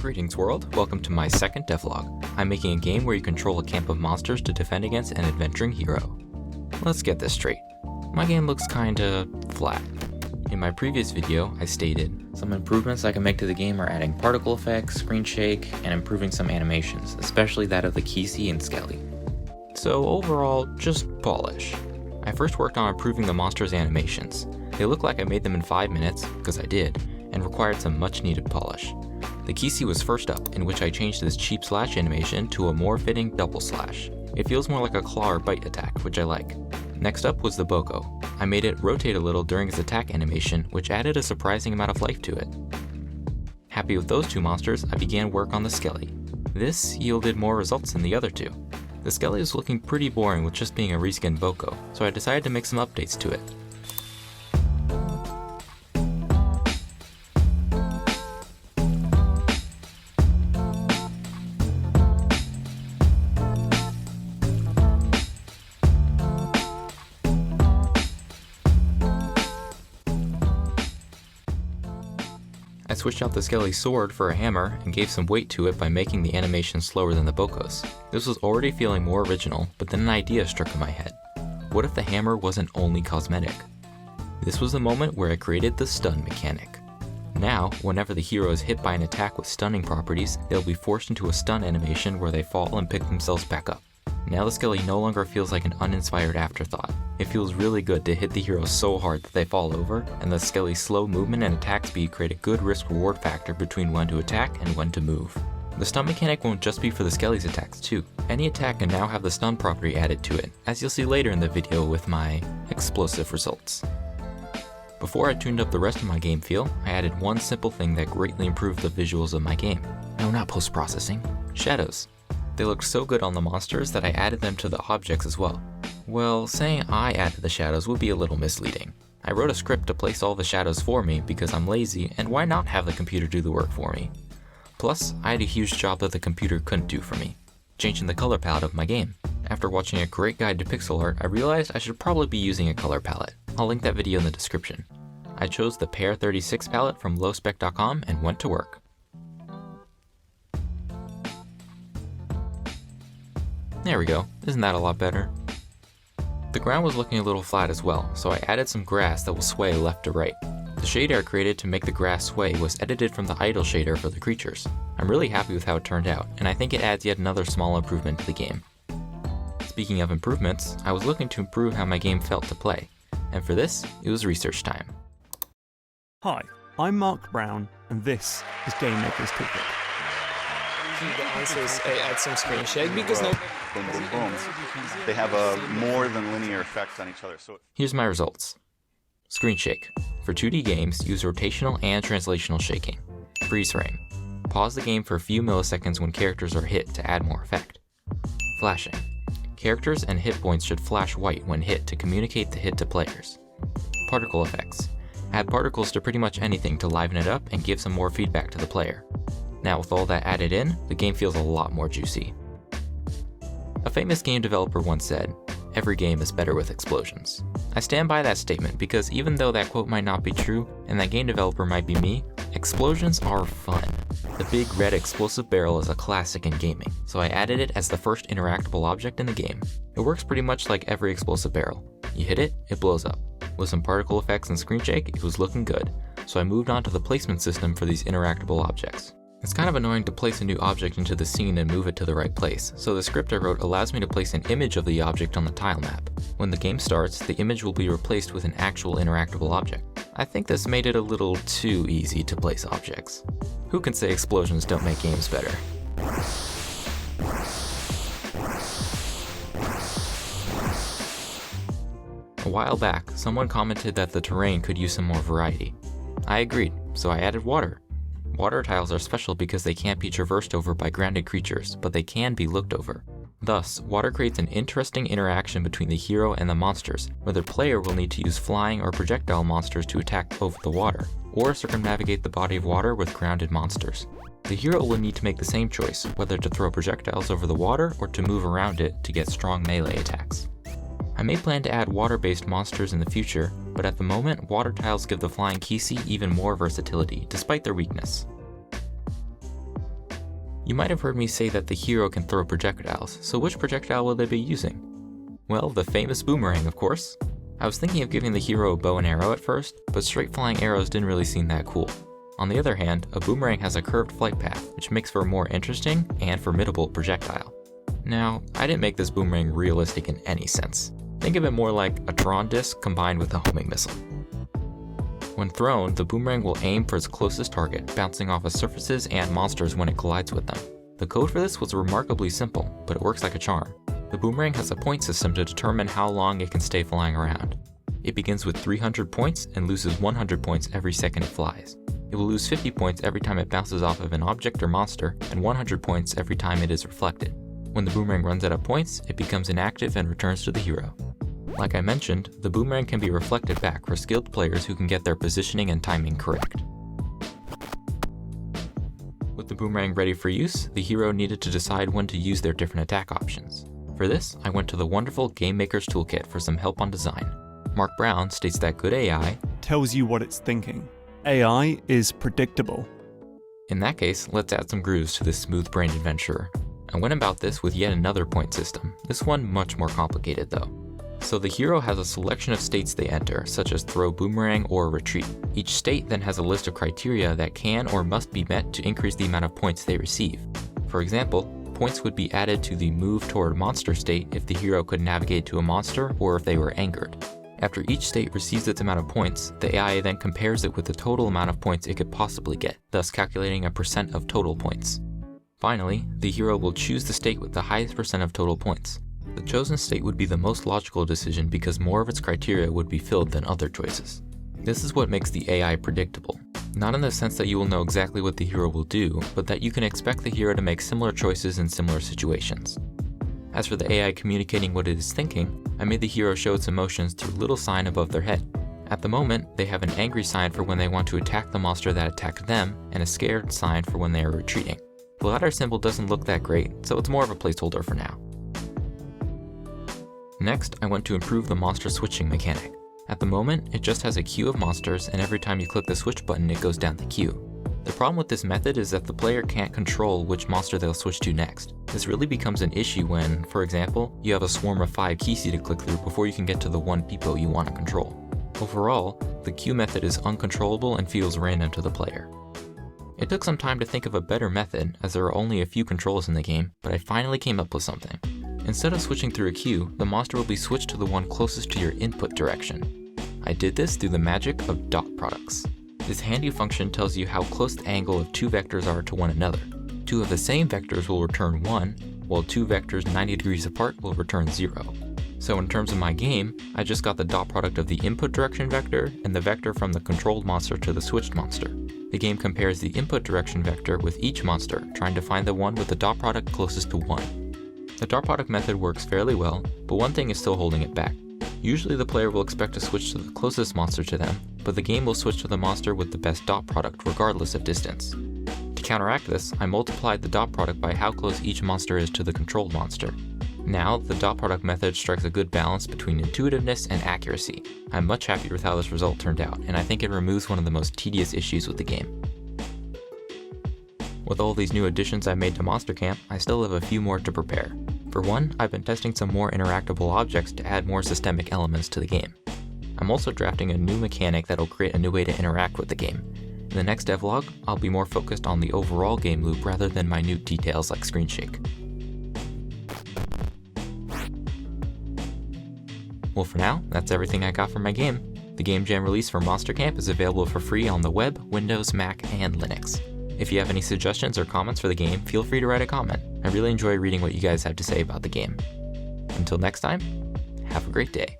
Greetings world, welcome to my second devlog. I'm making a game where you control a camp of monsters to defend against an adventuring hero. Let's get this straight. My game looks kinda flat. In my previous video, I stated, some improvements I can make to the game are adding particle effects, screen shake, and improving some animations, especially that of the Kisi and Skelly. So overall, just polish. I first worked on improving the monsters' animations. They look like I made them in 5 minutes, because I did, and required some much needed polish. The Kisi was first up, in which I changed this cheap slash animation to a more fitting double slash. It feels more like a claw or bite attack, which I like. Next up was the Boko. I made it rotate a little during its attack animation, which added a surprising amount of life to it. Happy with those two monsters, I began work on the Skelly. This yielded more results than the other two. The Skelly was looking pretty boring with just being a reskinned Boko, so I decided to make some updates to it. I switched out the Skelly's sword for a hammer and gave some weight to it by making the animation slower than the Boko's. This was already feeling more original, but then an idea struck in my head. What if the hammer wasn't only cosmetic? This was the moment where I created the stun mechanic. Now, whenever the hero is hit by an attack with stunning properties, they'll be forced into a stun animation where they fall and pick themselves back up. Now the Skelly no longer feels like an uninspired afterthought. It feels really good to hit the hero so hard that they fall over, and the Skelly's slow movement and attack speed create a good risk-reward factor between when to attack and when to move. The stun mechanic won't just be for the Skelly's attacks too. Any attack can now have the stun property added to it, as you'll see later in the video with my explosive results. Before I tuned up the rest of my game feel, I added one simple thing that greatly improved the visuals of my game. No, not post-processing. Shadows. They looked so good on the monsters that I added them to the objects as well. Well, saying I added the shadows would be a little misleading. I wrote a script to place all the shadows for me because I'm lazy, and why not have the computer do the work for me? Plus, I had a huge job that the computer couldn't do for me, changing the color palette of my game. After watching a great guide to pixel art, I realized I should probably be using a color palette. I'll link that video in the description. I chose the Pear 36 palette from lowspec.com and went to work. There we go, isn't that a lot better? The ground was looking a little flat as well, so I added some grass that will sway left to right. The shader I created to make the grass sway was edited from the idle shader for the creatures. I'm really happy with how it turned out, and I think it adds yet another small improvement to the game. Speaking of improvements, I was looking to improve how my game felt to play, and for this, it was research time. Hi, I'm Mark Brown, and this is Game Maker's Cookbook. The answer is add some screen shake because no. Boom, boom, boom. They have a more than linear effect on each other. So here's my results. Screen shake. For 2D games, use rotational and translational shaking. Freeze frame. Pause the game for a few milliseconds when characters are hit to add more effect. Flashing. Characters and hit points should flash white when hit to communicate the hit to players. Particle effects. Add particles to pretty much anything to liven it up and give some more feedback to the player. Now with all that added in, the game feels a lot more juicy. A famous game developer once said, "Every game is better with explosions." I stand by that statement because even though that quote might not be true, and that game developer might be me, explosions are fun. The big red explosive barrel is a classic in gaming, so I added it as the first interactable object in the game. It works pretty much like every explosive barrel. You hit it, it blows up. With some particle effects and screen shake, it was looking good, so I moved on to the placement system for these interactable objects. It's kind of annoying to place a new object into the scene and move it to the right place, so the script I wrote allows me to place an image of the object on the tile map. When the game starts, the image will be replaced with an actual interactable object. I think this made it a little too easy to place objects. Who can say explosions don't make games better? A while back, someone commented that the terrain could use some more variety. I agreed, so I added water. Water tiles are special because they can't be traversed over by grounded creatures, but they can be looked over. Thus, water creates an interesting interaction between the hero and the monsters, where the player will need to use flying or projectile monsters to attack over the water, or circumnavigate the body of water with grounded monsters. The hero will need to make the same choice, whether to throw projectiles over the water or to move around it to get strong melee attacks. I may plan to add water-based monsters in the future, but at the moment, water tiles give the flying Kisi even more versatility, despite their weakness. You might have heard me say that the hero can throw projectiles, so which projectile will they be using? Well, the famous boomerang, of course. I was thinking of giving the hero a bow and arrow at first, but straight flying arrows didn't really seem that cool. On the other hand, a boomerang has a curved flight path, which makes for a more interesting and formidable projectile. Now, I didn't make this boomerang realistic in any sense. Think of it more like a Tron disc combined with a homing missile. When thrown, the boomerang will aim for its closest target, bouncing off of surfaces and monsters when it collides with them. The code for this was remarkably simple, but it works like a charm. The boomerang has a point system to determine how long it can stay flying around. It begins with 300 points and loses 100 points every second it flies. It will lose 50 points every time it bounces off of an object or monster, and 100 points every time it is reflected. When the boomerang runs out of points, it becomes inactive and returns to the hero. Like I mentioned, the boomerang can be reflected back for skilled players who can get their positioning and timing correct. With the boomerang ready for use, the hero needed to decide when to use their different attack options. For this, I went to the wonderful Game Maker's Toolkit for some help on design. Mark Brown states that good AI tells you what it's thinking. AI is predictable. In that case, let's add some grooves to this smooth-brained adventurer. I went about this with yet another point system, this one much more complicated though. So the hero has a selection of states they enter, such as throw boomerang or retreat. Each state then has a list of criteria that can or must be met to increase the amount of points they receive. For example, points would be added to the move toward monster state if the hero could navigate to a monster or if they were angered. After each state receives its amount of points, the AI then compares it with the total amount of points it could possibly get, thus calculating a percent of total points. Finally, the hero will choose the state with the highest percent of total points. The chosen state would be the most logical decision because more of its criteria would be filled than other choices. This is what makes the AI predictable. Not in the sense that you will know exactly what the hero will do, but that you can expect the hero to make similar choices in similar situations. As for the AI communicating what it is thinking, I made the hero show its emotions through a little sign above their head. At the moment, they have an angry sign for when they want to attack the monster that attacked them, and a scared sign for when they are retreating. The latter symbol doesn't look that great, so it's more of a placeholder for now. Next, I went to improve the monster switching mechanic. At the moment, it just has a queue of monsters, and every time you click the switch button, it goes down the queue. The problem with this method is that the player can't control which monster they'll switch to next. This really becomes an issue when, for example, you have a swarm of 5 Kisi to click through before you can get to the one Peepo you want to control. Overall, the queue method is uncontrollable and feels random to the player. It took some time to think of a better method, as there are only a few controls in the game, but I finally came up with something. Instead of switching through a queue, the monster will be switched to the one closest to your input direction. I did this through the magic of dot products. This handy function tells you how close the angle of 2 vectors are to one another. 2 of the same vectors will return 1, while 2 vectors 90 degrees apart will return 0. So in terms of my game, I just got the dot product of the input direction vector and the vector from the controlled monster to the switched monster. The game compares the input direction vector with each monster, trying to find the one with the dot product closest to 1. The dot product method works fairly well, but one thing is still holding it back. Usually the player will expect to switch to the closest monster to them, but the game will switch to the monster with the best dot product regardless of distance. To counteract this, I multiplied the dot product by how close each monster is to the controlled monster. Now, the dot product method strikes a good balance between intuitiveness and accuracy. I'm much happier with how this result turned out, and I think it removes one of the most tedious issues with the game. With all these new additions I made to Monster Camp, I still have a few more to prepare. For one, I've been testing some more interactable objects to add more systemic elements to the game. I'm also drafting a new mechanic that'll create a new way to interact with the game. In the next devlog, I'll be more focused on the overall game loop rather than minute details like screen shake. Well, for now, that's everything I got for my game. The Game Jam release for Monster Camp is available for free on the web, Windows, Mac, and Linux. If you have any suggestions or comments for the game, feel free to write a comment. I really enjoy reading what you guys have to say about the game. Until next time, have a great day.